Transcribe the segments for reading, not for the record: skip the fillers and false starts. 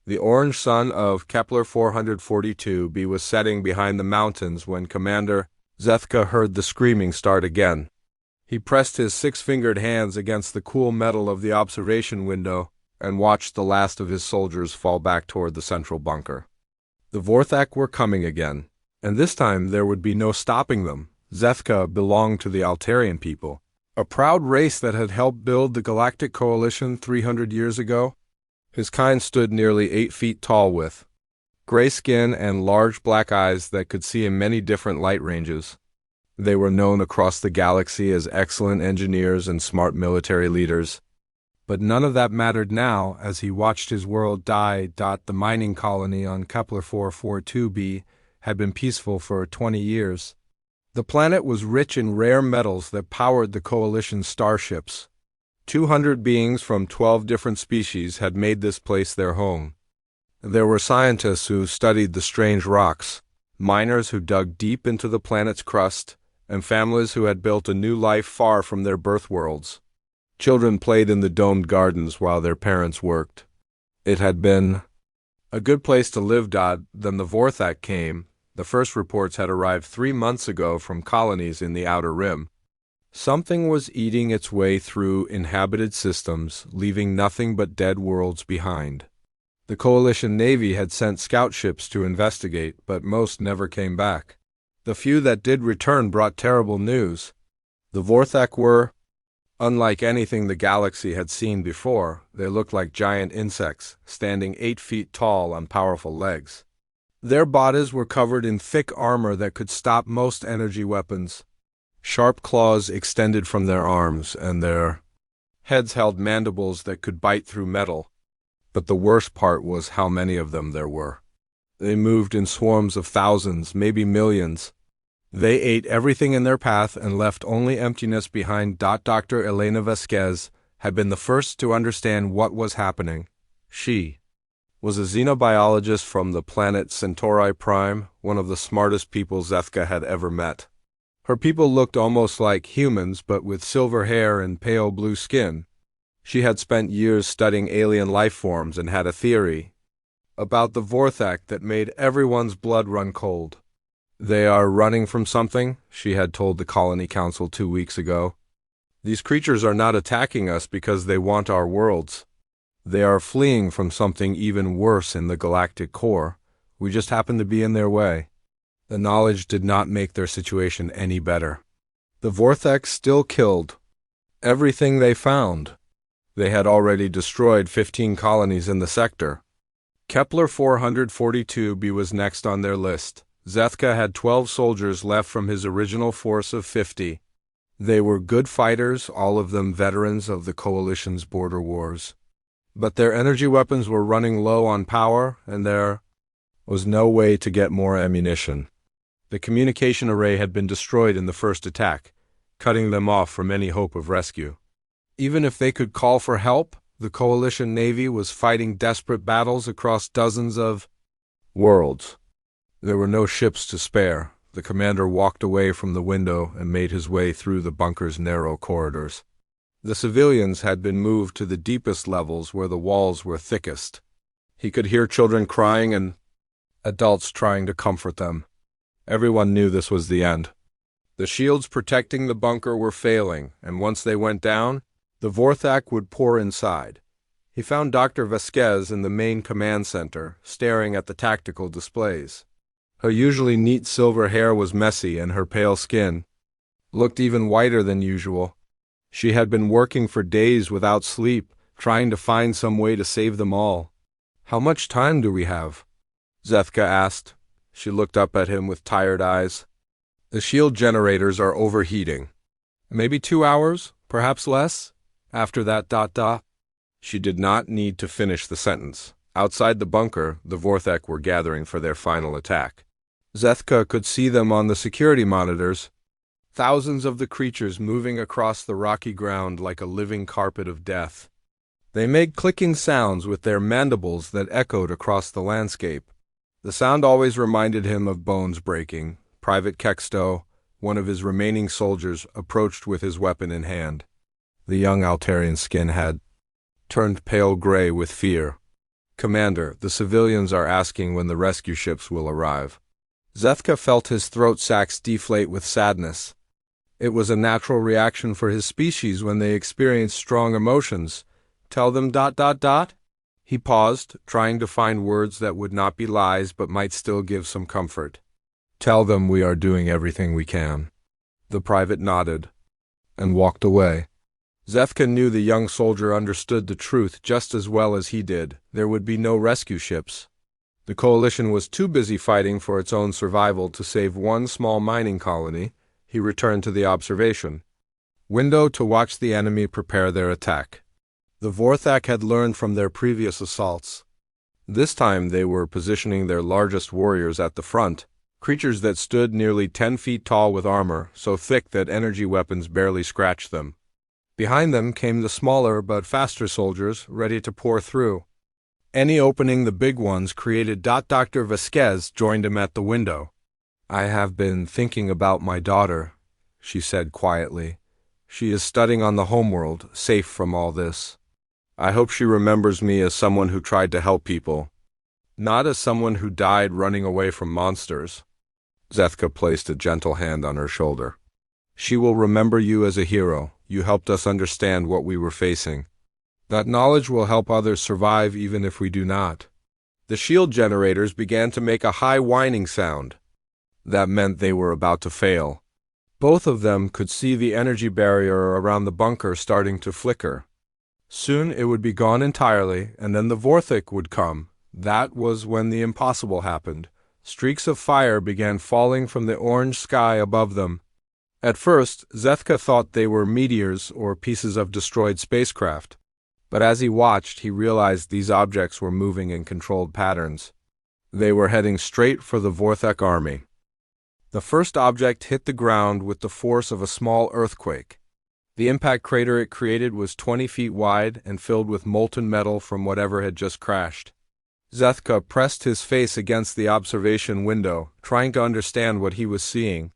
The orange sun of Kepler 442b was setting behind the mountains when Commander Zethka heard the screaming start again. He pressed his six-fingered hands against the cool metal of the observation window and watched the last of his soldiers fall back toward the central bunker. The Vorthak were coming again, and this time there would be no stopping them. Zethka belonged to the Altarian people, a proud race that had helped build the Galactic Coalition 300 years ago. His kind stood nearly 8 feet tall with gray skin and large black eyes that could see in many different light ranges. They were known across the galaxy as excellent engineers and smart military leaders. But none of that mattered now as he watched his world die. The mining colony on Kepler 442b had been peaceful for 20 years. The planet was rich in rare metals that powered the Coalition's starships. 200 beings from 12 different species had made this place their home. There were scientists who studied the strange rocks, miners who dug deep into the planet's crust, and families who had built a new life far from their birth worlds. Children played in the domed gardens while their parents worked. It had been a good place to live. Then the Vorthak came. The first reports had arrived 3 months ago from colonies in the Outer Rim. Something was eating its way through inhabited systems, leaving nothing but dead worlds behind. The Coalition Navy had sent scout ships to investigate, but most never came back. The few that did return brought terrible news. The Vorthak were unlike anything the galaxy had seen before. They looked like giant insects, standing 8 feet tall on powerful legs. Their bodies were covered in thick armor that could stop most energy weapons. Sharp claws extended from their arms, and their heads held mandibles that could bite through metal. But the worst part was how many of them there were. They moved in swarms of thousands, maybe millions. They ate everything in their path and left only emptiness behind. Dr. Elena Vasquez had been the first to understand what was happening. She was a xenobiologist from the planet Centauri Prime, one of the smartest people Zethka had ever met. Her people looked almost like humans, but with silver hair and pale blue skin. She had spent years studying alien life forms and had a theory about the Vorthak that made everyone's blood run cold. They are running from something, she had told the Colony Council 2 weeks ago. These creatures are not attacking us because they want our worlds. They are fleeing from something even worse in the galactic core. We just happen to be in their way. The knowledge did not make their situation any better. The Vorthak still killed everything they found. They had already destroyed 15 colonies in the sector. Kepler 442b was next on their list. Zethka had 12 soldiers left from his original force of 50. They were good fighters, all of them veterans of the Coalition's border wars. But their energy weapons were running low on power, and there was no way to get more ammunition. The communication array had been destroyed in the first attack, cutting them off from any hope of rescue. Even if they could call for help, the Coalition Navy was fighting desperate battles across dozens of worlds. There were no ships to spare. The commander walked away from the window and made his way through the bunker's narrow corridors. The civilians had been moved to the deepest levels where the walls were thickest. He could hear children crying and adults trying to comfort them. Everyone knew this was the end. The shields protecting the bunker were failing, and once they went down, the Vorthak would pour inside. He found Dr. Vasquez in the main command center, staring at the tactical displays. Her usually neat silver hair was messy, and her pale skin looked even whiter than usual. She had been working for days without sleep, trying to find some way to save them all. "How much time do we have?" Zethka asked. She looked up at him with tired eyes. "The shield generators are overheating. Maybe 2 hours, perhaps less. After that, She did not need to finish the sentence. Outside the bunker, the Vorthak were gathering for their final attack. Zethka could see them on the security monitors. Thousands of the creatures moving across the rocky ground like a living carpet of death. They made clicking sounds with their mandibles that echoed across the landscape. The sound always reminded him of bones breaking. Private Kexto, one of his remaining soldiers, approached with his weapon in hand. The young Altarian skin had turned pale gray with fear. Commander, the civilians are asking when the rescue ships will arrive. Zethka felt his throat sacs deflate with sadness. It was a natural reaction for his species when they experience strong emotions. Tell them ... He paused, trying to find words that would not be lies but might still give some comfort. Tell them we are doing everything we can. The private nodded and walked away. Zethka knew the young soldier understood the truth just as well as he did. There would be no rescue ships. The coalition was too busy fighting for its own survival to save one small mining colony. He returned to the observation window to watch the enemy prepare their attack. The Vorthak had learned from their previous assaults. This time they were positioning their largest warriors at the front, creatures that stood nearly 10 feet tall with armor so thick that energy weapons barely scratched them. Behind them came the smaller but faster soldiers, ready to pour through. Any opening the big ones created. Dr. Vasquez joined him at the window. I have been thinking about my daughter, she said quietly. She is studying on the homeworld, safe from all this. I hope she remembers me as someone who tried to help people, not as someone who died running away from monsters. Zethka placed a gentle hand on her shoulder. She will remember you as a hero. You helped us understand what we were facing. That knowledge will help others survive even if we do not. The shield generators began to make a high whining sound. That meant they were about to fail. Both of them could see the energy barrier around the bunker starting to flicker. Soon it would be gone entirely, and then the Vorthak would come. That was when the impossible happened. Streaks of fire began falling from the orange sky above them. At first, Zethka thought they were meteors or pieces of destroyed spacecraft. But as he watched, he realized these objects were moving in controlled patterns. They were heading straight for the Vorthak army. The first object hit the ground with the force of a small earthquake. The impact crater it created was 20 feet wide and filled with molten metal from whatever had just crashed. Zethka pressed his face against the observation window, trying to understand what he was seeing.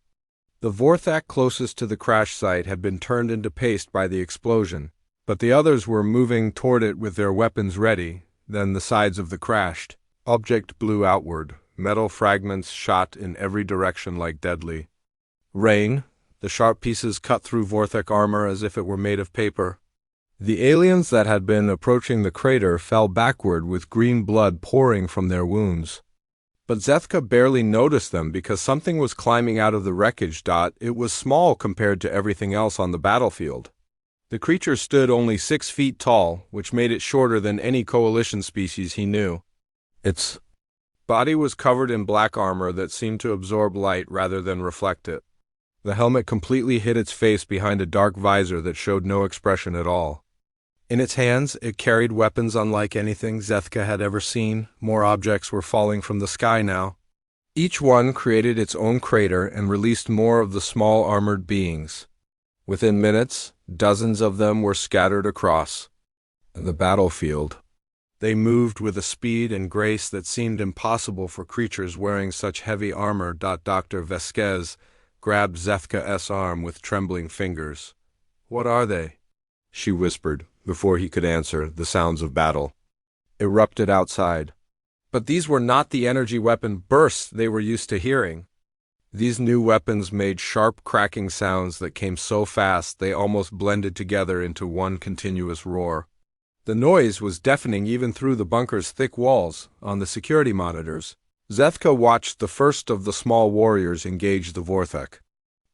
The Vorthak closest to the crash site had been turned into paste by the explosion, but the others were moving toward it with their weapons ready. Then the sides of the crashed object blew outward. Metal fragments shot in every direction like deadly rain. The sharp pieces cut through Vorthak armor as if it were made of paper. The aliens that had been approaching the crater fell backward with green blood pouring from their wounds. But Zethka barely noticed them because something was climbing out of the wreckage. It was small compared to everything else on the battlefield. The creature stood only 6 feet tall, which made it shorter than any coalition species he knew. Its body was covered in black armor that seemed to absorb light rather than reflect it. The helmet completely hid its face behind a dark visor that showed no expression at all. In its hands, it carried weapons unlike anything Zethka had ever seen. More objects were falling from the sky now. Each one created its own crater and released more of the small armored beings. Within minutes, dozens of them were scattered across the battlefield. They moved with a speed and grace that seemed impossible for creatures wearing such heavy armor. Dr. Vasquez grabbed Zethka's arm with trembling fingers. What are they? She whispered, before he could answer. The sounds of battle erupted outside. But these were not the energy weapon bursts they were used to hearing. These new weapons made sharp cracking sounds that came so fast they almost blended together into one continuous roar. The noise was deafening even through the bunker's thick walls. On the security monitors, Zethka watched the first of the small warriors engage the Vorthak.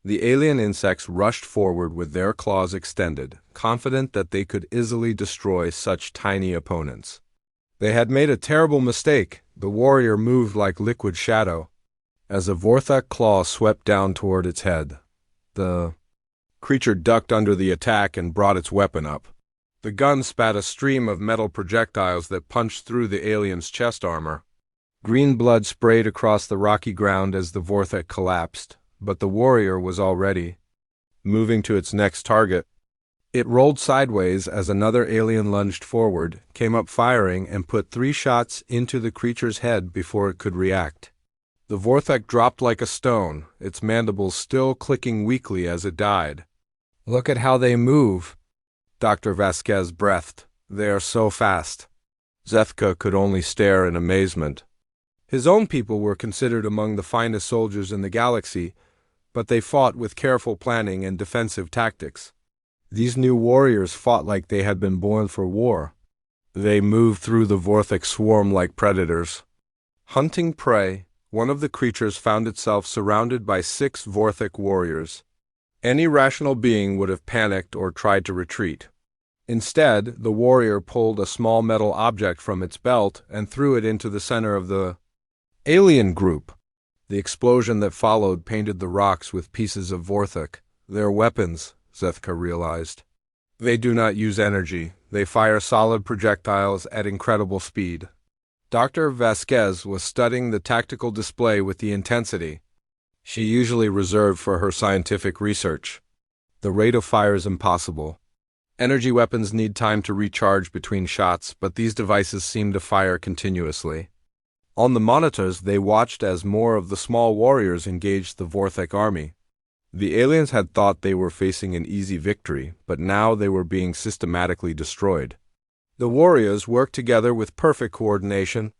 The alien insects rushed forward with their claws extended, confident that they could easily destroy such tiny opponents. They had made a terrible mistake. The warrior moved like liquid shadow. As a Vorthak claw swept down toward its head, the creature ducked under the attack and brought its weapon up. The gun spat a stream of metal projectiles that punched through the alien's chest armor. Green blood sprayed across the rocky ground as the Vorthak collapsed, but the warrior was already moving to its next target. It rolled sideways as another alien lunged forward, came up firing, and put 3 shots into the creature's head before it could react. The Vorthak dropped like a stone, its mandibles still clicking weakly as it died. Look at how they move, Dr. Vasquez breathed. They are so fast. Zethka could only stare in amazement. His own people were considered among the finest soldiers in the galaxy, but they fought with careful planning and defensive tactics. These new warriors fought like they had been born for war. They moved through the Vorthic swarm like predators. Hunting prey, one of the creatures found itself surrounded by 6 Vorthic warriors. Any rational being would have panicked or tried to retreat. Instead, the warrior pulled a small metal object from its belt and threw it into the center of the alien group. The explosion that followed painted the rocks with pieces of Vorthic. Their weapons, Zethka realized. They do not use energy. They fire solid projectiles at incredible speed. Dr. Vasquez was studying the tactical display with the intensity she usually reserved for her scientific research. The rate of fire is impossible. Energy weapons need time to recharge between shots, but these devices seem to fire continuously. On the monitors, they watched as more of the small warriors engaged the Vorthic army. The aliens had thought they were facing an easy victory, but now they were being systematically destroyed. The warriors worked together with perfect coordination,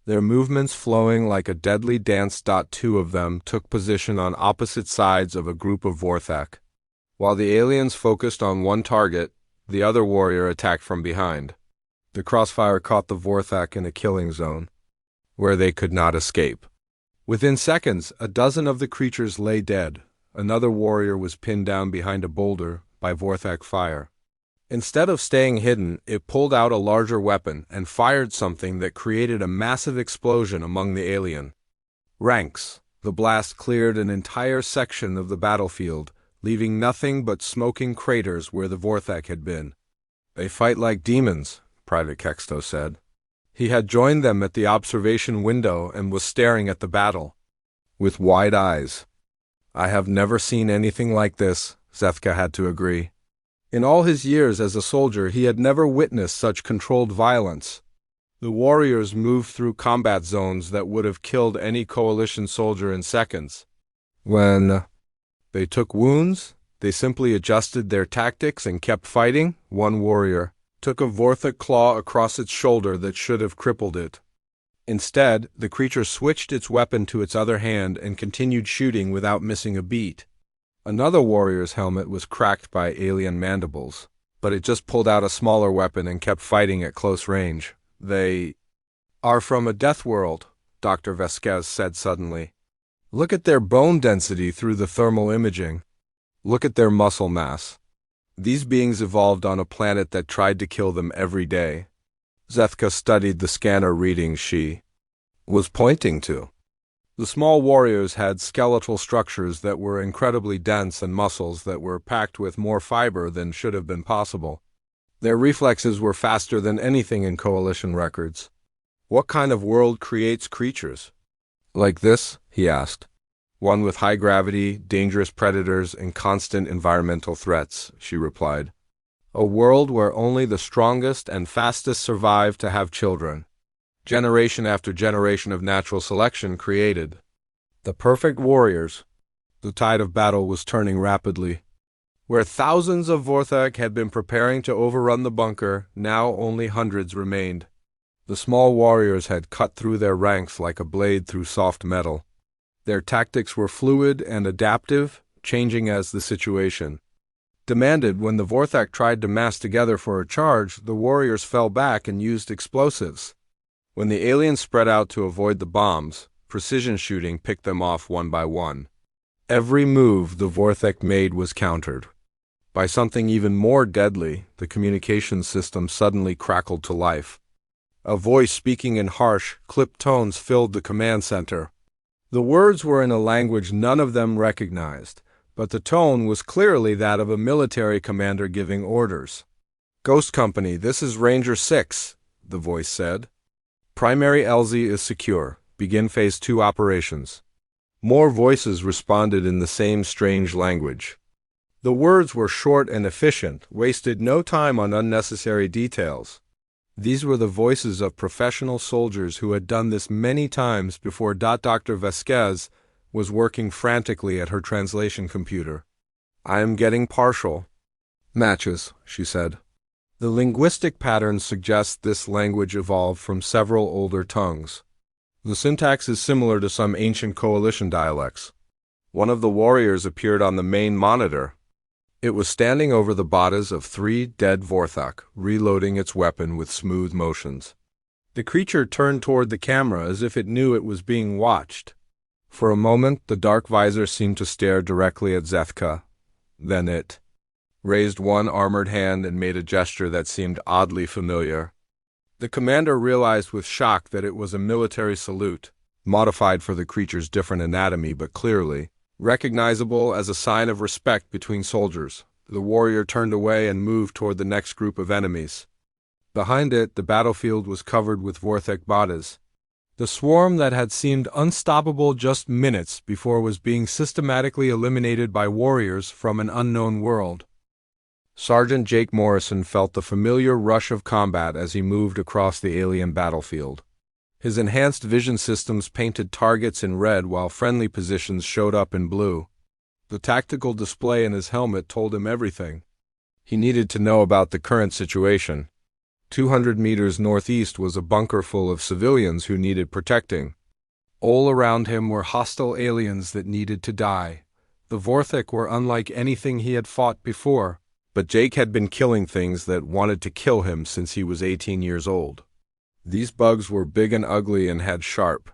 their movements flowing like a deadly dance. 2 of them took position on opposite sides of a group of Vorthic. While the aliens focused on one target, the other warrior attacked from behind. The crossfire caught the Vorthic in a killing zone, where they could not escape. Within seconds, a dozen of the creatures lay dead. Another warrior was pinned down behind a boulder by Vorthic fire. Instead of staying hidden, it pulled out a larger weapon and fired something that created a massive explosion among the alien ranks. The blast cleared an entire section of the battlefield, leaving nothing but smoking craters where the Vorthic had been. "They fight like demons," Private Kexto said. He had joined them at the observation window and was staring at the battle with wide eyes. "I have never seen anything like this," Zethka had to agree. In all his years as a soldier, he had never witnessed such controlled violence. The warriors moved through combat zones that would have killed any coalition soldier in seconds. When they took wounds, they simply adjusted their tactics and kept fighting. One warrior took a Vorthic claw across its shoulder that should have crippled it. Instead, the creature switched its weapon to its other hand and continued shooting without missing a beat. Another warrior's helmet was cracked by alien mandibles, but it just pulled out a smaller weapon and kept fighting at close range. "They are from a death world," Dr. Vasquez said suddenly. "Look at their bone density through the thermal imaging. Look at their muscle mass. These beings evolved on a planet that tried to kill them every day." Zethka studied the scanner readings she was pointing to. The small warriors had skeletal structures that were incredibly dense and muscles that were packed with more fiber than should have been possible. Their reflexes were faster than anything in Coalition records. "What kind of world creates creatures like this?" he asked. "One with high gravity, dangerous predators, and constant environmental threats," she replied. "A world where only the strongest and fastest survive to have children. Generation after generation of natural selection created the perfect warriors." The tide of battle was turning rapidly. Where thousands of Vorthic had been preparing to overrun the bunker, now only hundreds remained. The small warriors had cut through their ranks like a blade through soft metal. Their tactics were fluid and adaptive, changing as the situation demanded. When the Vorthic tried to mass together for a charge, the warriors fell back and used explosives. When the aliens spread out to avoid the bombs, precision shooting picked them off one by one. Every move the Vorthic made was countered by something even more deadly. The communications system suddenly crackled to life. A voice speaking in harsh, clipped tones filled the command center. The words were in a language none of them recognized, but the tone was clearly that of a military commander giving orders. "Ghost Company, this is Ranger 6, the voice said. "Primary LZ is secure. Begin Phase 2 operations." More voices responded in the same strange language. The words were short and efficient, wasted no time on unnecessary details. These were the voices of professional soldiers who had done this many times before. Dr. Vasquez was working frantically at her translation computer. "I am getting partial matches," she said. The linguistic patterns suggest this language evolved from several older tongues. The syntax is similar to some ancient coalition dialects. One of the warriors appeared on the main monitor. It was standing over the bodies of 3 dead Vorthok, reloading its weapon with smooth motions. The creature turned toward the camera as if it knew it was being watched. For a moment, the dark visor seemed to stare directly at Zethka. Then it raised one armored hand and made a gesture that seemed oddly familiar. The commander realized with shock that it was a military salute, modified for the creature's different anatomy but clearly recognizable as a sign of respect between soldiers. The warrior turned away and moved toward the next group of enemies. Behind it, the battlefield was covered with Vorthek bodies. The swarm that had seemed unstoppable just minutes before was being systematically eliminated by warriors from an unknown world. Sergeant Jake Morrison felt the familiar rush of combat as he moved across the alien battlefield. His enhanced vision systems painted targets in red while friendly positions showed up in blue. The tactical display in his helmet told him everything he needed to know about the current situation. 200 meters northeast was a bunker full of civilians who needed protecting. All around him were hostile aliens that needed to die. The Vorthek were unlike anything he had fought before, but Jake had been killing things that wanted to kill him since he was 18 years old. These bugs were big and ugly and had sharp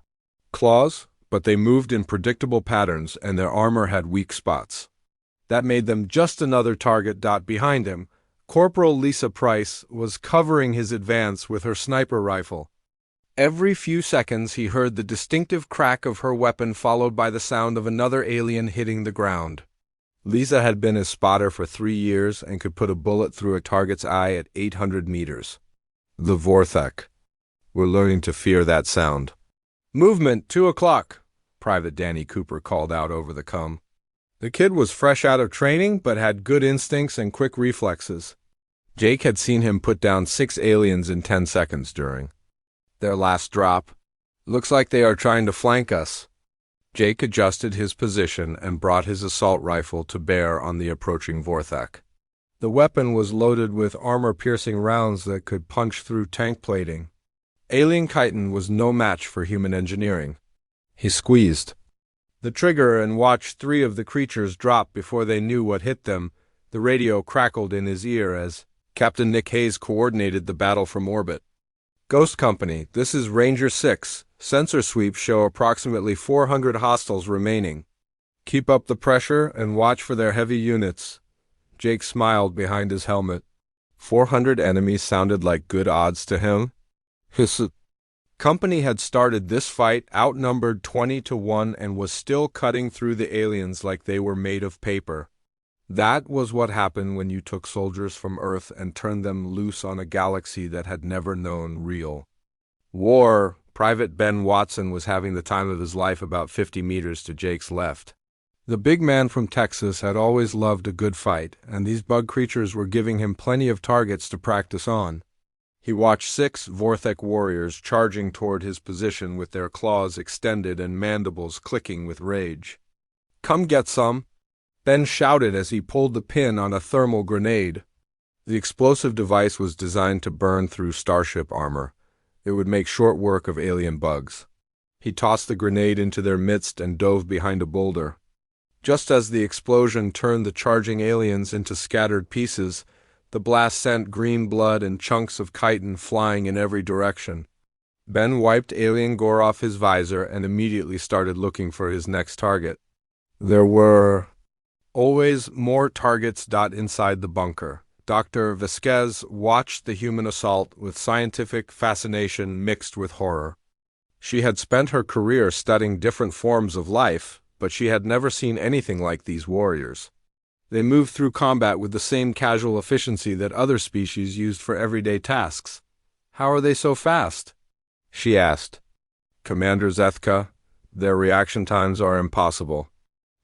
claws, but they moved in predictable patterns and their armor had weak spots. That made them just another target. Behind him, Corporal Lisa Price was covering his advance with her sniper rifle. Every few seconds he heard the distinctive crack of her weapon followed by the sound of another alien hitting the ground. Lisa had been a spotter for 3 years and could put a bullet through a target's eye at 800 meters. The Vorthek were learning to fear that sound. "Movement, 2 o'clock, Private Danny Cooper called out over the comm. The kid was fresh out of training but had good instincts and quick reflexes. Jake had seen him put down 6 aliens in 10 seconds during their last drop. "Looks like they are trying to flank us." Jake adjusted his position and brought his assault rifle to bear on the approaching Vorthek. The weapon was loaded with armor-piercing rounds that could punch through tank plating. Alien chitin was no match for human engineering. He squeezed the trigger and watched 3 of the creatures drop before they knew what hit them. The radio crackled in his ear as Captain Nick Hayes coordinated the battle from orbit. "Ghost Company, this is Ranger 6. Sensor sweeps show approximately 400 hostiles remaining. Keep up the pressure and watch for their heavy units." Jake smiled behind his helmet. 400 enemies sounded like good odds to him. His company had started this fight outnumbered 20-1 and was still cutting through the aliens like they were made of paper. That was what happened when you took soldiers from Earth and turned them loose on a galaxy that had never known real war. Private Ben Watson was having the time of his life about 50 meters to Jake's left. The big man from Texas had always loved a good fight, and these bug creatures were giving him plenty of targets to practice on. He watched 6 Vorthek warriors charging toward his position with their claws extended and mandibles clicking with rage. "Come get some," Ben shouted as he pulled the pin on a thermal grenade. The explosive device was designed to burn through starship armor. It would make short work of alien bugs. He tossed the grenade into their midst and dove behind a boulder. Just as the explosion turned the charging aliens into scattered pieces, the blast sent green blood and chunks of chitin flying in every direction. Ben wiped alien gore off his visor and immediately started looking for his next target. There were always more targets. Inside the bunker, Dr. Vasquez watched the human assault with scientific fascination mixed with horror. She had spent her career studying different forms of life, but she had never seen anything like these warriors. They moved through combat with the same casual efficiency that other species used for everyday tasks. "How are they so fast?" she asked. "Commander Zethka, their reaction times are impossible."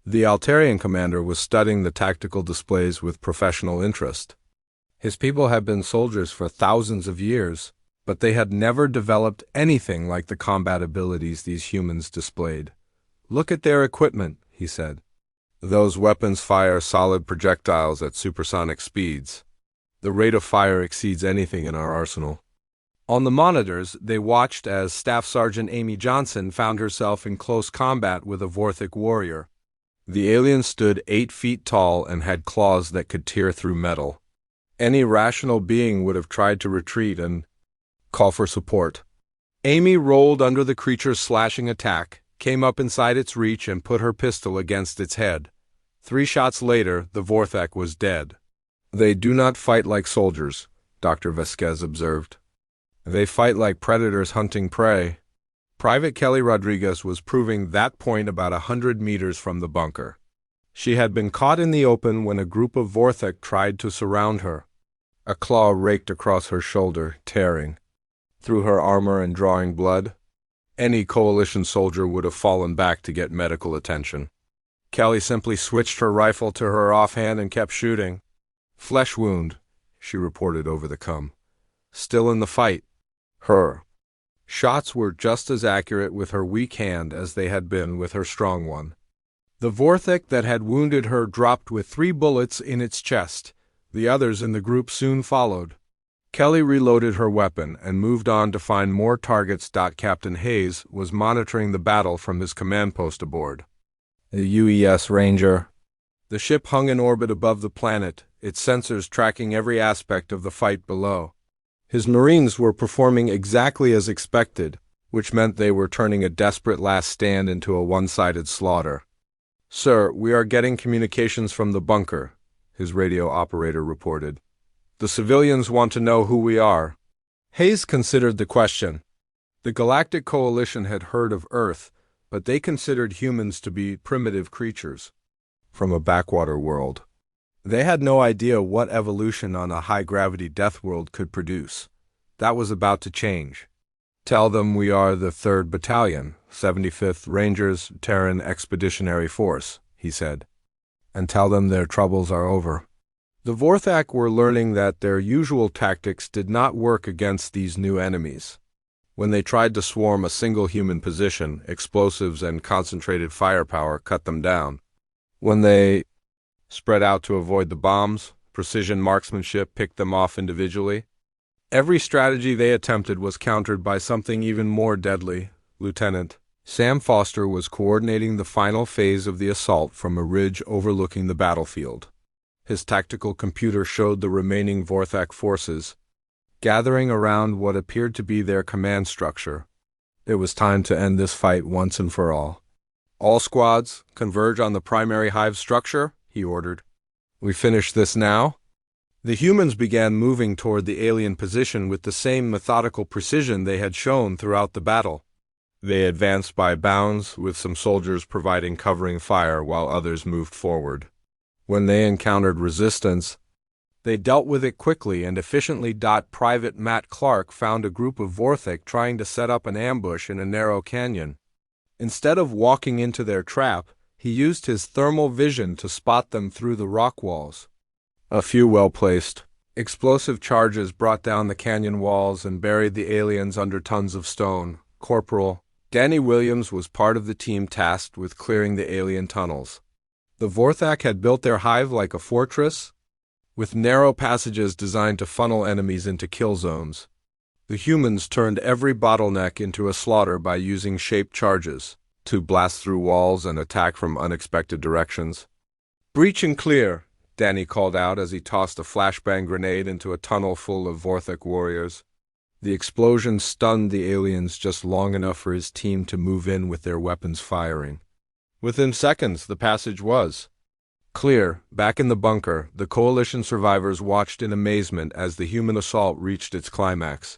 The Altarian commander was studying the tactical displays with professional interest. His people had been soldiers for thousands of years, but they had never developed anything like the combat abilities these humans displayed. "Look at their equipment," he said. "Those weapons fire solid projectiles at supersonic speeds." The rate of fire exceeds anything in our arsenal. On the monitors, they watched as Staff Sergeant Amy Johnson found herself in close combat with a Vorthic warrior. The alien stood 8 feet tall and had claws that could tear through metal. Any rational being would have tried to retreat and call for support. Amy rolled under the creature's slashing attack, came up inside its reach and put her pistol against its head. 3 shots later, the Vorthak was dead. "They do not fight like soldiers," Dr. Vasquez observed. "They fight like predators hunting prey." Private Kelly Rodriguez was proving that point about 100 meters from the bunker. She had been caught in the open when a group of Vorthak tried to surround her. A claw raked across her shoulder, tearing through her armor and drawing blood. Any coalition soldier would have fallen back to get medical attention. Kelly simply switched her rifle to her offhand and kept shooting. "Flesh wound," she reported over the com. "Still in the fight." Her shots were just as accurate with her weak hand as they had been with her strong one. The Vorthik that had wounded her dropped with 3 bullets in its chest. The others in the group soon followed. Kelly reloaded her weapon and moved on to find more targets. Captain Hayes was monitoring the battle from his command post aboard the UES Ranger. The ship hung in orbit above the planet, its sensors tracking every aspect of the fight below. His Marines were performing exactly as expected, which meant they were turning a desperate last stand into a one-sided slaughter. "Sir, we are getting communications from the bunker," his radio operator reported. "The civilians want to know who we are." Hayes considered the question. The Galactic Coalition had heard of Earth, but they considered humans to be primitive creatures from a backwater world. They had no idea what evolution on a high-gravity Deathworld could produce. That was about to change. "Tell them we are the 3rd Battalion, 75th Rangers Terran Expeditionary Force," he said. "And tell them their troubles are over." The Vorthak were learning that their usual tactics did not work against these new enemies. When they tried to swarm a single human position, explosives and concentrated firepower cut them down. When they spread out to avoid the bombs, precision marksmanship picked them off individually. Every strategy they attempted was countered by something even more deadly. Lieutenant Sam Foster was coordinating the final phase of the assault from a ridge overlooking the battlefield. His tactical computer showed the remaining Vorthak forces gathering around what appeared to be their command structure. It was time to end this fight once and for all. "All squads, converge on the primary hive structure," he ordered. "We finish this now?" The humans began moving toward the alien position with the same methodical precision they had shown throughout the battle. They advanced by bounds, with some soldiers providing covering fire while others moved forward. When they encountered resistance, they dealt with it quickly and efficiently. Private Matt Clark found a group of Vorthik trying to set up an ambush in a narrow canyon. Instead of walking into their trap, he used his thermal vision to spot them through the rock walls. A few well-placed explosive charges brought down the canyon walls and buried the aliens under tons of stone. Corporal Danny Williams was part of the team tasked with clearing the alien tunnels. The Vorthak had built their hive like a fortress, with narrow passages designed to funnel enemies into kill zones. The humans turned every bottleneck into a slaughter by using shaped charges to blast through walls and attack from unexpected directions. "Breach and clear," Danny called out as he tossed a flashbang grenade into a tunnel full of Vorthak warriors. The explosion stunned the aliens just long enough for his team to move in with their weapons firing. Within seconds, the passage was clear. Back in the bunker, the Coalition survivors watched in amazement as the human assault reached its climax.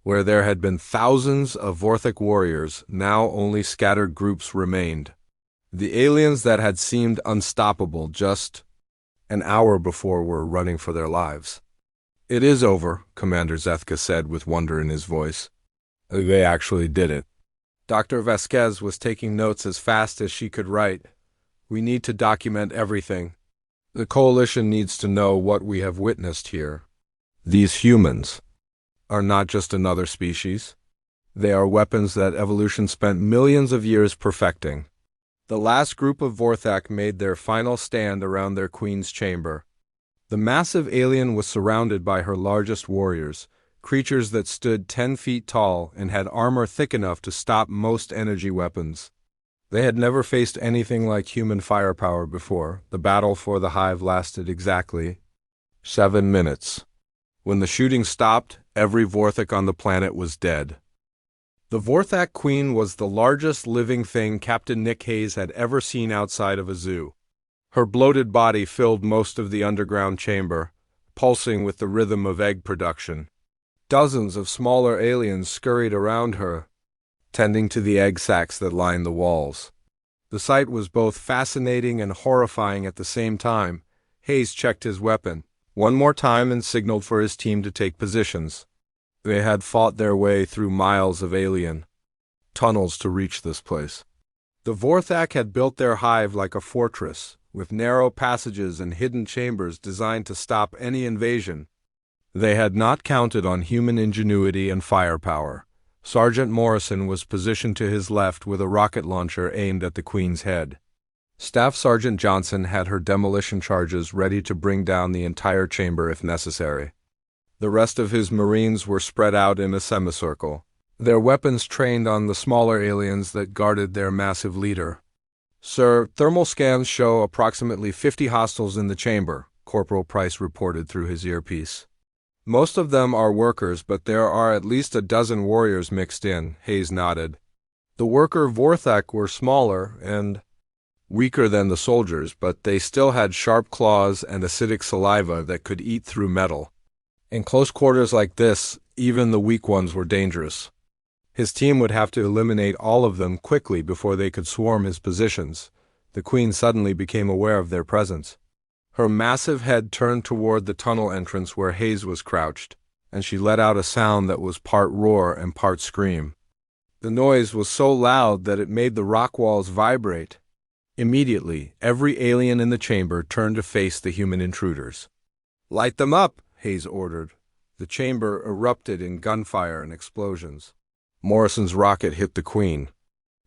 Where there had been thousands of Vorthak warriors, now only scattered groups remained. The aliens that had seemed unstoppable just an hour before were running for their lives. "It is over," Commander Zethka said with wonder in his voice. "They actually did it." Dr. Vasquez was taking notes as fast as she could write. "We need to document everything. The Coalition needs to know what we have witnessed here. These humans are not just another species. They are weapons that evolution spent millions of years perfecting." The last group of Vorthak made their final stand around their queen's chamber. The massive alien was surrounded by her largest warriors, creatures that stood 10 feet tall and had armor thick enough to stop most energy weapons. They had never faced anything like human firepower before. The battle for the hive lasted exactly 7 minutes. When the shooting stopped, every Vorthak on the planet was dead. The Vorthak Queen was the largest living thing Captain Nick Hayes had ever seen outside of a zoo. Her bloated body filled most of the underground chamber, pulsing with the rhythm of egg production. Dozens of smaller aliens scurried around her, tending to the egg sacs that lined the walls. The sight was both fascinating and horrifying at the same time. Hayes checked his weapon one more time and signaled for his team to take positions. They had fought their way through miles of alien tunnels to reach this place. The Vorthak had built their hive like a fortress, with narrow passages and hidden chambers designed to stop any invasion. They had not counted on human ingenuity and firepower. Sergeant Morrison was positioned to his left with a rocket launcher aimed at the Queen's head. Staff Sergeant Johnson had her demolition charges ready to bring down the entire chamber if necessary. The rest of his Marines were spread out in a semicircle, their weapons trained on the smaller aliens that guarded their massive leader. "Sir, thermal scans show approximately 50 hostiles in the chamber," Corporal Price reported through his earpiece. "Most of them are workers, but there are at least a dozen warriors mixed in," Hayes nodded. The worker Vorthak were smaller and weaker than the soldiers, but they still had sharp claws and acidic saliva that could eat through metal. In close quarters like this, even the weak ones were dangerous. His team would have to eliminate all of them quickly before they could swarm his positions. The Queen suddenly became aware of their presence. Her massive head turned toward the tunnel entrance where Hayes was crouched, and she let out a sound that was part roar and part scream. The noise was so loud that it made the rock walls vibrate. Immediately, every alien in the chamber turned to face the human intruders. "Light them up," Hayes ordered. The chamber erupted in gunfire and explosions. Morrison's rocket hit the Queen,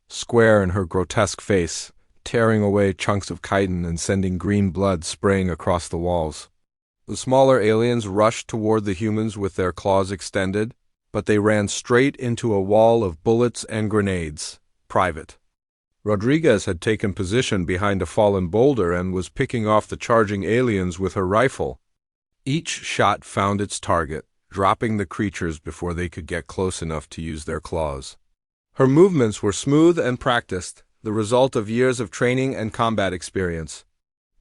square in her grotesque face, tearing away chunks of chitin and sending green blood spraying across the walls. The smaller aliens rushed toward the humans with their claws extended, but they ran straight into a wall of bullets and grenades. Private Rodriguez had taken position behind a fallen boulder and was picking off the charging aliens with her rifle. Each shot found its target, dropping the creatures before they could get close enough to use their claws. Her movements were smooth and practiced, the result of years of training and combat experience.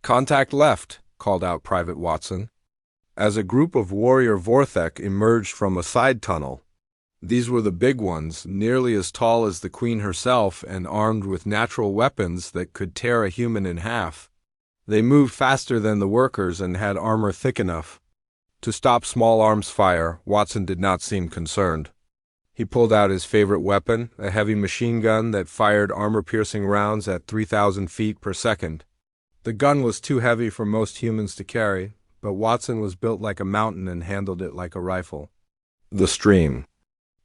"Contact left," called out Private Watson, as a group of warrior Vorthak emerged from a side tunnel. These were the big ones, nearly as tall as the Queen herself and armed with natural weapons that could tear a human in half. They moved faster than the workers and had armor thick enough to stop small arms fire. Watson did not seem concerned. He pulled out his favorite weapon, a heavy machine gun that fired armor-piercing rounds at 3,000 feet per second. The gun was too heavy for most humans to carry, but Watson was built like a mountain and handled it like a rifle. The stream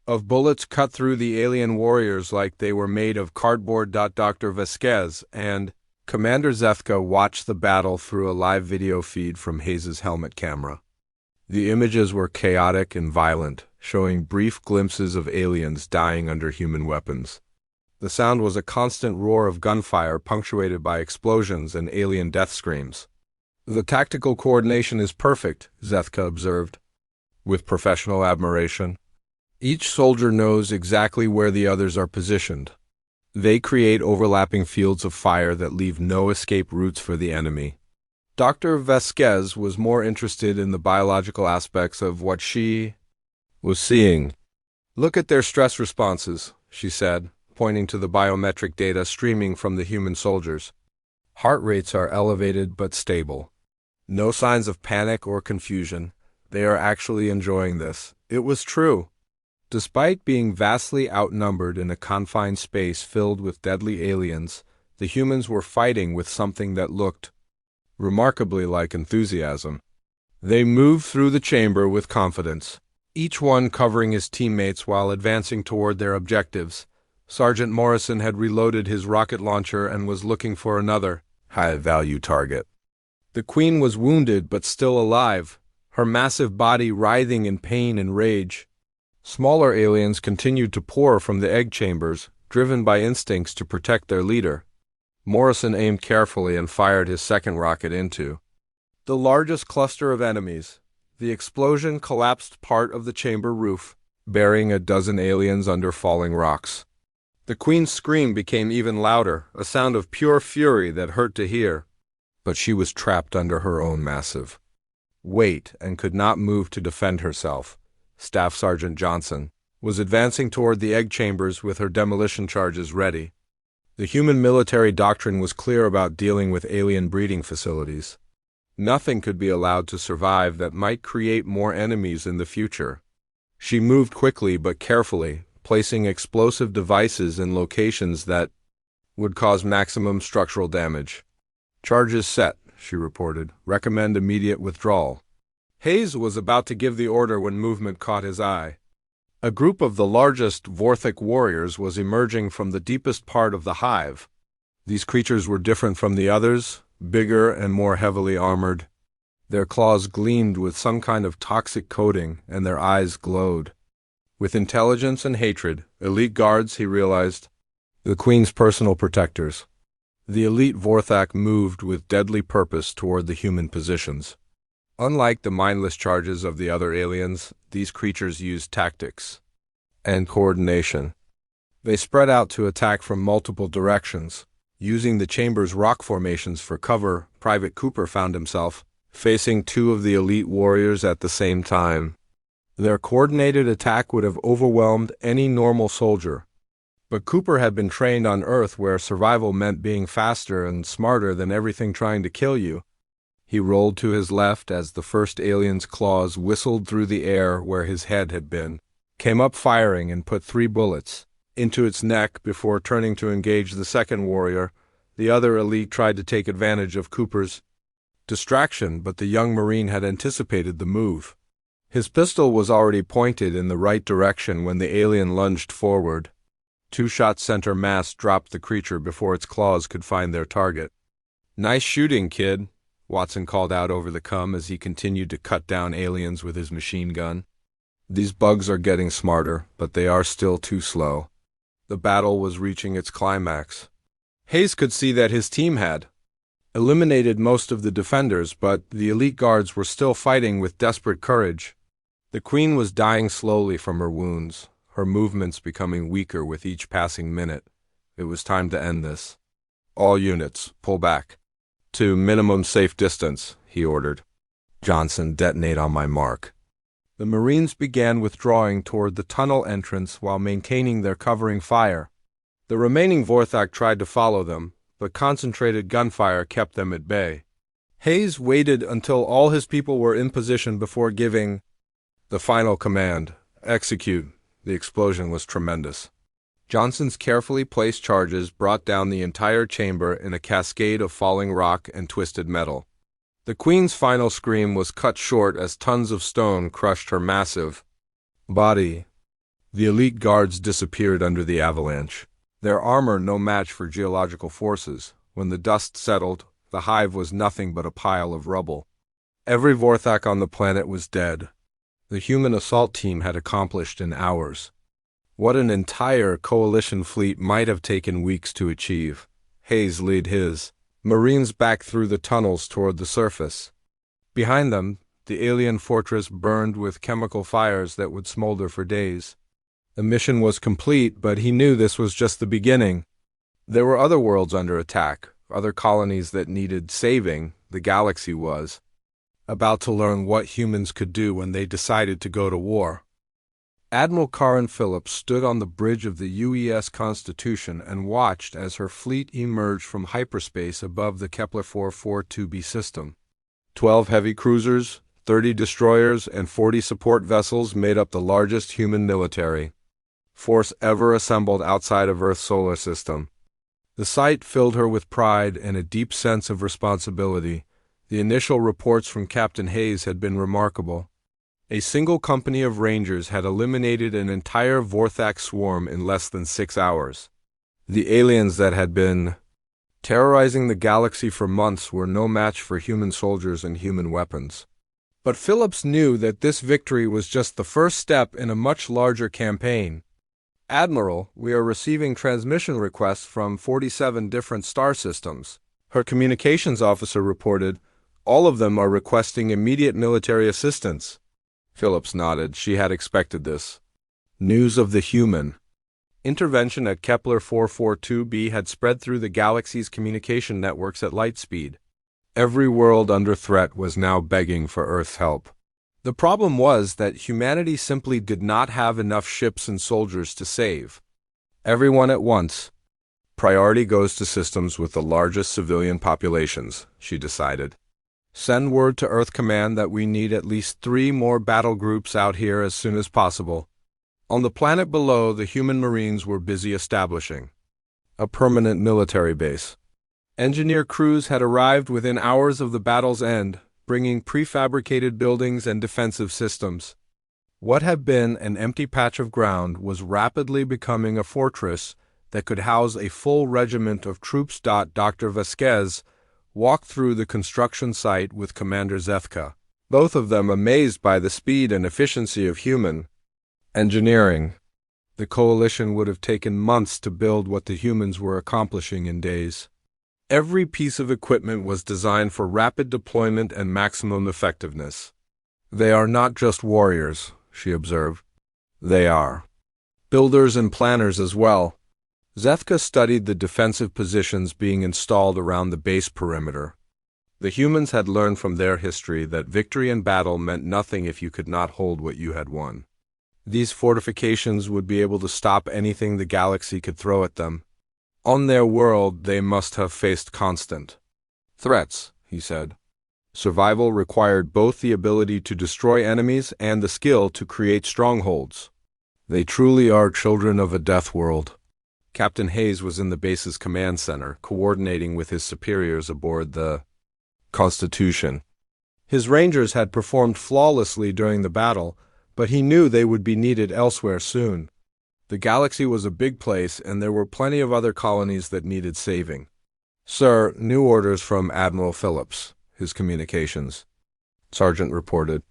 of bullets cut through the alien warriors like they were made of cardboard. Dr. Vasquez and Commander Zethka watched the battle through a live video feed from Hayes' helmet camera. The images were chaotic and violent, showing brief glimpses of aliens dying under human weapons. The sound was a constant roar of gunfire punctuated by explosions and alien death screams. "The tactical coordination is perfect," Zethka observed, with professional admiration. "Each soldier knows exactly where the others are positioned. They create overlapping fields of fire that leave no escape routes for the enemy." Dr. Vasquez was more interested in the biological aspects of what she was seeing. "Look at their stress responses," she said, pointing to the biometric data streaming from the human soldiers. "Heart rates are elevated but stable. No signs of panic or confusion. They are actually enjoying this." It was true. Despite being vastly outnumbered in a confined space filled with deadly aliens, the humans were fighting with something that looked remarkably like enthusiasm. They moved through the chamber with confidence, each one covering his teammates while advancing toward their objectives. Sergeant Morrison had reloaded his rocket launcher and was looking for another high-value target. The queen was wounded but still alive, her massive body writhing in pain and rage. Smaller aliens continued to pour from the egg chambers, driven by instincts to protect their leader. Morrison aimed carefully and fired his second rocket into the largest cluster of enemies. The explosion collapsed part of the chamber roof, burying a dozen aliens under falling rocks. The queen's scream became even louder, a sound of pure fury that hurt to hear. But she was trapped under her own massive weight and could not move to defend herself. Staff Sergeant Johnson was advancing toward the egg chambers with her demolition charges ready. The human military doctrine was clear about dealing with alien breeding facilities. Nothing could be allowed to survive that might create more enemies in the future. She moved quickly but carefully, placing explosive devices in locations that would cause maximum structural damage. "Charges set," she reported. "Recommend immediate withdrawal." Hayes was about to give the order when movement caught his eye. A group of the largest Vorthic warriors was emerging from the deepest part of the hive. These creatures were different from the others, bigger and more heavily armored. Their claws gleamed with some kind of toxic coating, and their eyes glowed with intelligence and hatred. Elite guards, he realized. The Queen's personal protectors. The elite Vorthak moved with deadly purpose toward the human positions. Unlike the mindless charges of the other aliens, these creatures used tactics and coordination. They spread out to attack from multiple directions. Using the chamber's rock formations for cover, Private Cooper found himself facing two of the elite warriors at the same time. Their coordinated attack would have overwhelmed any normal soldier. But Cooper had been trained on Earth, where survival meant being faster and smarter than everything trying to kill you. He rolled to his left as the first alien's claws whistled through the air where his head had been, came up firing and put 3 bullets into its neck before turning to engage the second warrior. The other elite tried to take advantage of Cooper's distraction, but the young Marine had anticipated the move. His pistol was already pointed in the right direction when the alien lunged forward. 2-shot center mass dropped the creature before its claws could find their target. "Nice shooting, kid," Watson called out over the comm as he continued to cut down aliens with his machine gun. "These bugs are getting smarter, but they are still too slow." The battle was reaching its climax. Hayes could see that his team had eliminated most of the defenders, but the elite guards were still fighting with desperate courage. The Queen was dying slowly from her wounds, her movements becoming weaker with each passing minute. It was time to end this. "All units, pull back to minimum safe distance," he ordered. "Johnson, detonate on my mark." The Marines began withdrawing toward the tunnel entrance while maintaining their covering fire. The remaining Vorthak tried to follow them, but concentrated gunfire kept them at bay. Hayes waited until all his people were in position before giving the final command, "Execute." The explosion was tremendous. Johnson's carefully placed charges brought down the entire chamber in a cascade of falling rock and twisted metal. The Queen's final scream was cut short as tons of stone crushed her massive body. The elite guards disappeared under the avalanche, their armor no match for geological forces. When the dust settled, the hive was nothing but a pile of rubble. Every Vorthak on the planet was dead. The human assault team had accomplished in hours what an entire coalition fleet might have taken weeks to achieve. Hayes led his Marines back through the tunnels toward the surface. Behind them, the alien fortress burned with chemical fires that would smolder for days. The mission was complete, but he knew this was just the beginning. There were other worlds under attack, other colonies that needed saving. The galaxy was about to learn what humans could do when they decided to go to war. Admiral Karen Phillips stood on the bridge of the UES Constitution and watched as her fleet emerged from hyperspace above the Kepler 442b system. 12 heavy cruisers, 30 destroyers, and 40 support vessels made up the largest human military force ever assembled outside of Earth's solar system. The sight filled her with pride and a deep sense of responsibility. The initial reports from Captain Hayes had been remarkable. A single company of Rangers had eliminated an entire Vorthak swarm in less than 6 hours. The aliens that had been terrorizing the galaxy for months, were no match for human soldiers and human weapons. But Phillips knew that this victory was just the first step in a much larger campaign. "Admiral, we are receiving transmission requests from 47 different star systems," her communications officer reported. "All of them are requesting immediate military assistance." Phillips nodded. She had expected this. News of the human intervention at Kepler 442b had spread through the galaxy's communication networks at light speed. Every world under threat was now begging for Earth's help. The problem was that humanity simply did not have enough ships and soldiers to save everyone at once. Priority goes to systems with the largest civilian populations, she decided. Send word to Earth Command that we need at least 3 more battle groups out here as soon as possible. On the planet below, the human Marines were busy establishing a permanent military base. Engineer crews had arrived within hours of the battle's end, bringing prefabricated buildings and defensive systems. What had been an empty patch of ground was rapidly becoming a fortress that could house a full regiment of troops. Dr. Vasquez walked through the construction site with Commander Zethka, both of them amazed by the speed and efficiency of human engineering. The coalition would have taken months to build what the humans were accomplishing in days. Every piece of equipment was designed for rapid deployment and maximum effectiveness. "They are not just warriors," she observed. "They are builders and planners as well." Zethka studied the defensive positions being installed around the base perimeter. The humans had learned from their history that victory in battle meant nothing if you could not hold what you had won. These fortifications would be able to stop anything the galaxy could throw at them. On their world, they must have faced constant threats, he said. Survival required both the ability to destroy enemies and the skill to create strongholds. "They truly are children of a death world." Captain Hayes was in the base's command center, coordinating with his superiors aboard the Constitution. His Rangers had performed flawlessly during the battle, but he knew they would be needed elsewhere soon. The galaxy was a big place, and there were plenty of other colonies that needed saving. "Sir, new orders from Admiral Phillips," his communications sergeant reported.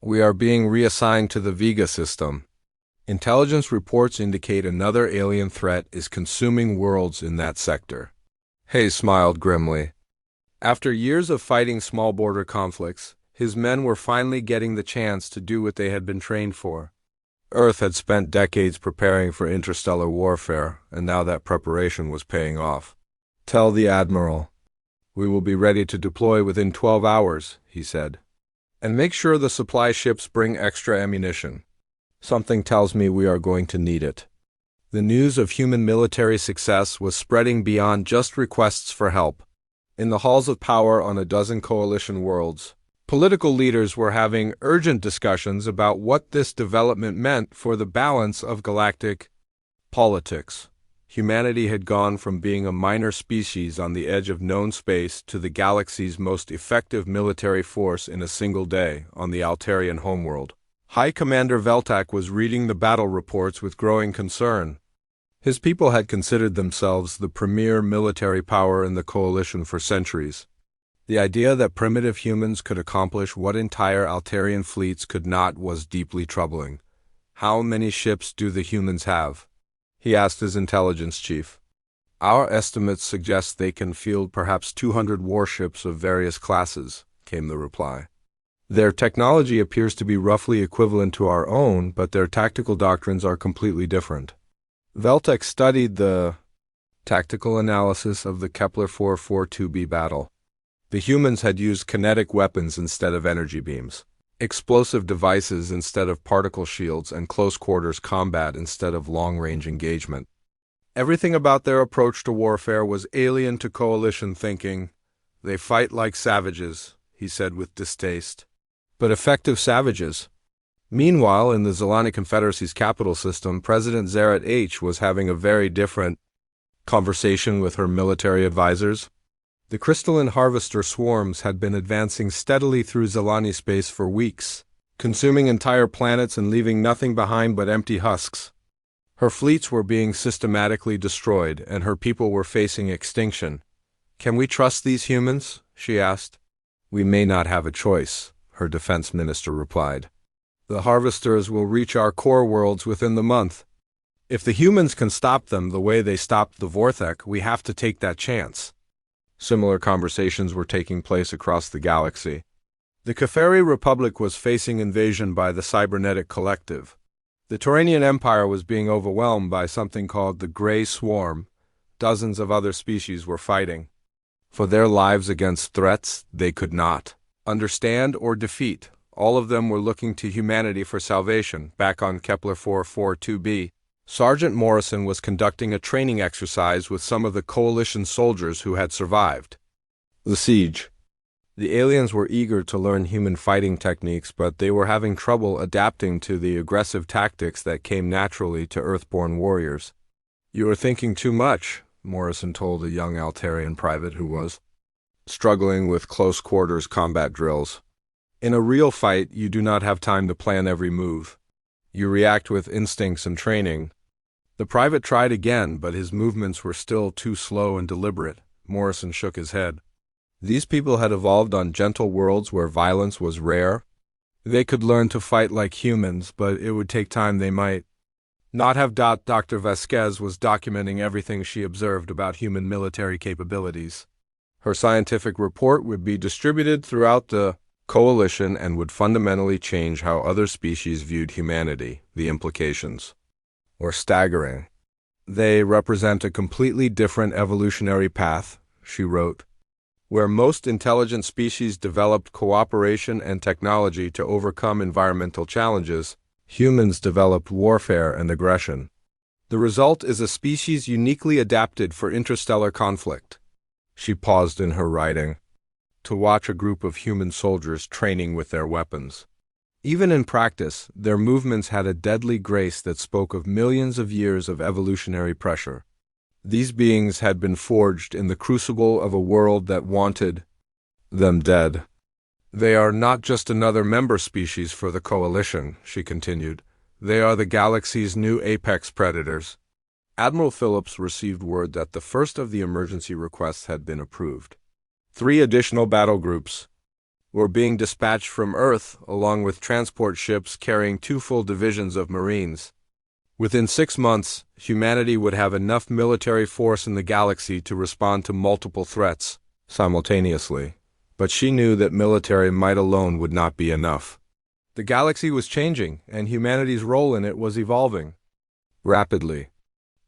"We are being reassigned to the Vega system. Intelligence reports indicate another alien threat is consuming worlds in that sector." Hayes smiled grimly. After years of fighting small border conflicts, his men were finally getting the chance to do what they had been trained for. Earth had spent decades preparing for interstellar warfare, and now that preparation was paying off. "Tell the Admiral we will be ready to deploy within 12 hours, he said. "And make sure the supply ships bring extra ammunition. Something tells me we are going to need it." The news of human military success was spreading beyond just requests for help. In the halls of power on a dozen coalition worlds, political leaders were having urgent discussions about what this development meant for the balance of galactic politics. Humanity had gone from being a minor species on the edge of known space to the galaxy's most effective military force in a single day on the Altarian homeworld. High Commander Veltak was reading the battle reports with growing concern. His people had considered themselves the premier military power in the coalition for centuries. The idea that primitive humans could accomplish what entire Altarian fleets could not was deeply troubling. "How many ships do the humans have?" he asked his intelligence chief. "Our estimates suggest they can field perhaps 200 warships of various classes," came the reply. "Their technology appears to be roughly equivalent to our own, but their tactical doctrines are completely different." Veltek studied the tactical analysis of the Kepler 442b battle. The humans had used kinetic weapons instead of energy beams, explosive devices instead of particle shields, and close-quarters combat instead of long-range engagement. Everything about their approach to warfare was alien to coalition thinking. "They fight like savages," he said with distaste. "But effective savages." Meanwhile, in the Zelani Confederacy's capital system, President Zaret H. was having a very different conversation with her military advisors. The crystalline harvester swarms had been advancing steadily through Zelani space for weeks, consuming entire planets and leaving nothing behind but empty husks. Her fleets were being systematically destroyed, and her people were facing extinction. Can we trust these humans? She asked. We may not have a choice, her defense minister replied. The harvesters will reach our core worlds within the month. If the humans can stop them the way they stopped the Vorthek, we have to take that chance. Similar conversations were taking place across the galaxy. The Keferi Republic was facing invasion by the Cybernetic Collective. The Tauranian Empire was being overwhelmed by something called the Grey Swarm. Dozens of other species were fighting for their lives against threats they could not understand or defeat. All of them were looking to humanity for salvation. Back on Kepler 442b, Sergeant Morrison was conducting a training exercise with some of the Coalition soldiers who had survived the siege. The aliens were eager to learn human fighting techniques, but they were having trouble adapting to the aggressive tactics that came naturally to Earthborn warriors. You are thinking too much, Morrison told a young Altarian private who was struggling with close-quarters combat drills. In a real fight, you do not have time to plan every move. You react with instincts and training. The private tried again, but his movements were still too slow and deliberate. Morrison shook his head. These people had evolved on gentle worlds where violence was rare. They could learn to fight like humans, but it would take time. They might not have. Dr. Vasquez was documenting everything she observed about human military capabilities. Her scientific report would be distributed throughout the Coalition and would fundamentally change how other species viewed humanity. The implications were staggering. They represent a completely different evolutionary path, she wrote. Where most intelligent species developed cooperation and technology to overcome environmental challenges, humans developed warfare and aggression. The result is a species uniquely adapted for interstellar conflict. She paused in her writing to watch a group of human soldiers training with their weapons. Even in practice, their movements had a deadly grace that spoke of millions of years of evolutionary pressure. These beings had been forged in the crucible of a world that wanted them dead. They are not just another member species for the Coalition, she continued. They are the galaxy's new apex predators. Admiral Phillips received word that the first of the emergency requests had been approved. 3 additional battle groups were being dispatched from Earth, along with transport ships carrying 2 full divisions of Marines. Within 6 months, humanity would have enough military force in the galaxy to respond to multiple threats simultaneously. But she knew that military might alone would not be enough. The galaxy was changing, and humanity's role in it was evolving rapidly.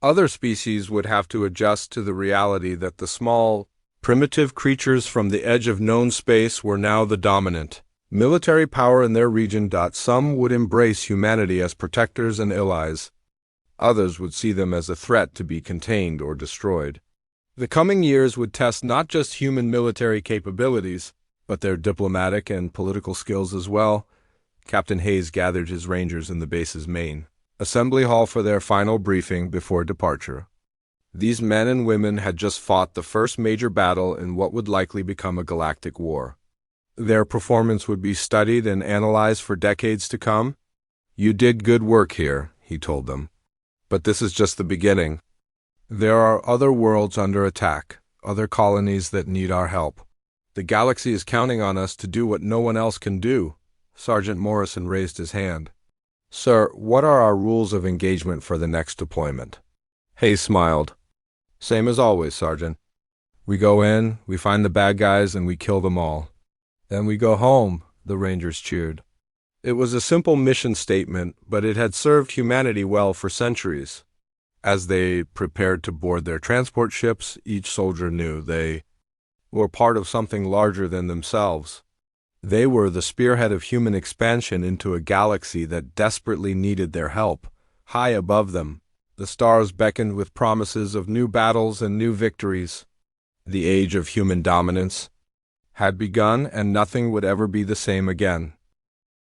Other species would have to adjust to the reality that the small, primitive creatures from the edge of known space were now the dominant military power in their region. Some would embrace humanity as protectors and allies. Others would see them as a threat to be contained or destroyed. The coming years would test not just human military capabilities, but their diplomatic and political skills as well. Captain Hayes gathered his rangers in the base's main assembly hall for their final briefing before departure. These men and women had just fought the first major battle in what would likely become a galactic war. Their performance would be studied and analyzed for decades to come. You did good work here, he told them. But this is just the beginning. There are other worlds under attack, other colonies that need our help. The galaxy is counting on us to do what no one else can do. Sergeant Morrison raised his hand. Sir, what are our rules of engagement for the next deployment? Hayes smiled. Same as always, Sergeant. We go in, we find the bad guys, and we kill them all. Then we go home, the Rangers cheered. It was a simple mission statement, but it had served humanity well for centuries. As they prepared to board their transport ships, each soldier knew they were part of something larger than themselves. They were the spearhead of human expansion into a galaxy that desperately needed their help. High above them, the stars beckoned with promises of new battles and new victories. The age of human dominance had begun, and nothing would ever be the same again.